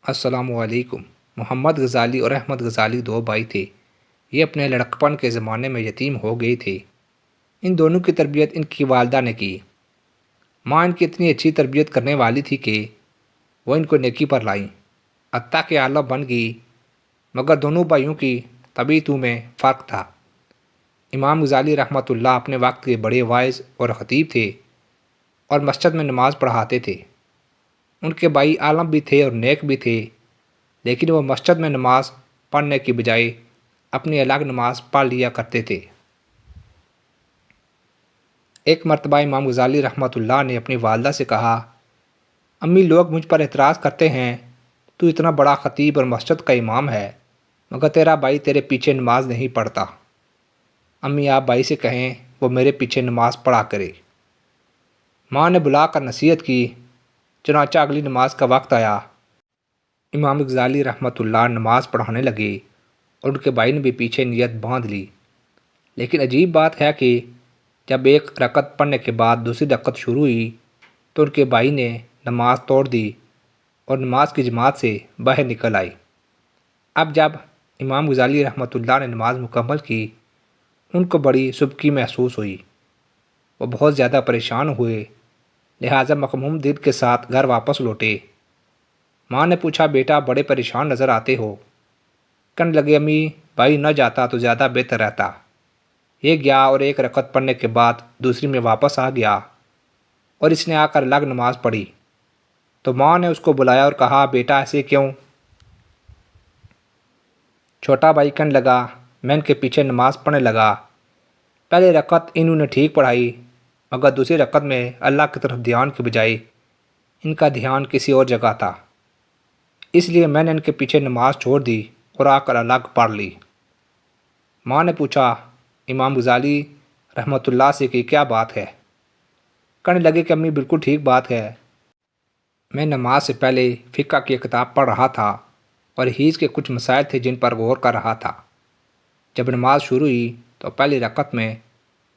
السلام علیکم۔ محمد غزالی اور احمد غزالی دو بھائی تھے۔ یہ اپنے لڑکپن کے زمانے میں یتیم ہو گئے تھے۔ ان دونوں کی تربیت ان کی والدہ نے کی۔ ماں ان کی اتنی اچھی تربیت کرنے والی تھی کہ وہ ان کو نیکی پر لائیں، حتیٰ کہ عالم بن گئی، مگر دونوں بھائیوں کی طبیعتوں میں فرق تھا۔ امام غزالی رحمۃ اللہ اپنے وقت کے بڑے واعظ اور خطیب تھے اور مسجد میں نماز پڑھاتے تھے۔ ان کے بھائی عالم بھی تھے اور نیک بھی تھے، لیکن وہ مسجد میں نماز پڑھنے کی بجائے اپنی الگ نماز پڑھ لیا کرتے تھے۔ ایک مرتبہ امام غزالی رحمۃ اللہ نے اپنی والدہ سے کہا، امی لوگ مجھ پر اعتراض کرتے ہیں تو اتنا بڑا خطیب اور مسجد کا امام ہے، مگر تیرا بھائی تیرے پیچھے نماز نہیں پڑھتا۔ امی آپ بھائی سے کہیں وہ میرے پیچھے نماز پڑھا کرے۔ ماں نے بلا کر نصیحت کی، چنانچہ اگلی نماز کا وقت آیا۔ امام غزالی رحمۃ اللہ نماز پڑھانے لگے اور ان کے بھائی نے بھی پیچھے نیت باندھ لی۔ لیکن عجیب بات ہے کہ جب ایک رکعت پڑھنے کے بعد دوسری رکعت شروع ہوئی تو ان کے بھائی نے نماز توڑ دی اور نماز کی جماعت سے باہر نکل آئی۔ اب جب امام غزالی رحمۃ اللہ نے نماز مکمل کی، ان کو بڑی سبکی محسوس ہوئی۔ وہ بہت زیادہ پریشان ہوئے، لہٰذا مغموم دل کے ساتھ گھر واپس لوٹے۔ ماں نے پوچھا، بیٹا بڑے پریشان نظر آتے ہو؟ کہنے لگے، امی بھائی نہ جاتا تو زیادہ بہتر رہتا۔ یہ گیا اور ایک رکعت پڑھنے کے بعد دوسری میں واپس آ گیا اور اس نے آ کر الگ نماز پڑھی۔ تو ماں نے اس کو بلایا اور کہا، بیٹا ایسے کیوں؟ چھوٹا بھائی کہنے لگا، میں ان کے پیچھے نماز پڑھنے لگا۔ پہلے رکعت انہوں نے ٹھیک پڑھائی، مگر دوسری رکعت میں اللہ کی طرف دھیان کے بجائے ان کا دھیان کسی اور جگہ تھا، اس لیے میں نے ان کے پیچھے نماز چھوڑ دی اور آ کر الگ پڑھ لی۔ ماں نے پوچھا امام غزالی رحمۃ اللہ سے کہ کیا بات ہے؟ کہنے لگے کہ امی بالکل ٹھیک بات ہے۔ میں نماز سے پہلے فقہ کی کتاب پڑھ رہا تھا اور حدیث کے کچھ مسائل تھے جن پر غور کر رہا تھا۔ جب نماز شروع ہوئی تو پہلی رکعت میں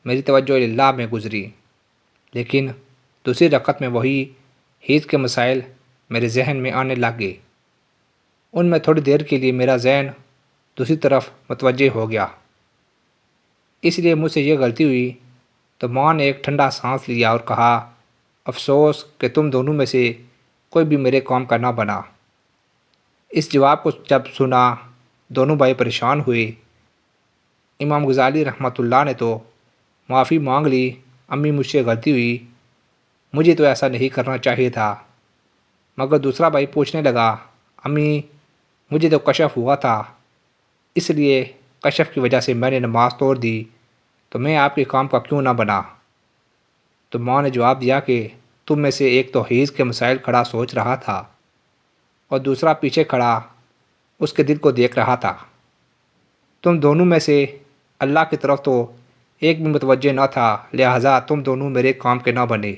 میری توجہ اللہ میں گزری، لیکن دوسری رکعت میں وہی حدیث کے مسائل میرے ذہن میں آنے لگ گئے۔ ان میں تھوڑی دیر کے لیے میرا ذہن دوسری طرف متوجہ ہو گیا، اس لیے مجھ سے یہ غلطی ہوئی۔ تو ماں نے ایک ٹھنڈا سانس لیا اور کہا، افسوس کہ تم دونوں میں سے کوئی بھی میرے کام کا نہ بنا۔ اس جواب کو جب سنا دونوں بھائی پریشان ہوئے۔ امام غزالی رحمۃ اللہ نے تو معافی مانگ لی، امی مجھ سے غلطی ہوئی، مجھے تو ایسا نہیں کرنا چاہیے تھا۔ مگر دوسرا بھائی پوچھنے لگا، امی مجھے تو کشف ہوا تھا، اس لیے کشف کی وجہ سے میں نے نماز توڑ دی، تو میں آپ کے کام کا کیوں نہ بنا؟ تو ماں نے جواب دیا کہ تم میں سے ایک تو حدیث کے مسائل کھڑا سوچ رہا تھا اور دوسرا پیچھے کھڑا اس کے دل کو دیکھ رہا تھا۔ تم دونوں میں سے اللہ کی طرف تو ایک بھی متوجہ نہ تھا، لہٰذا تم دونوں میرے کام کے نہ بنے۔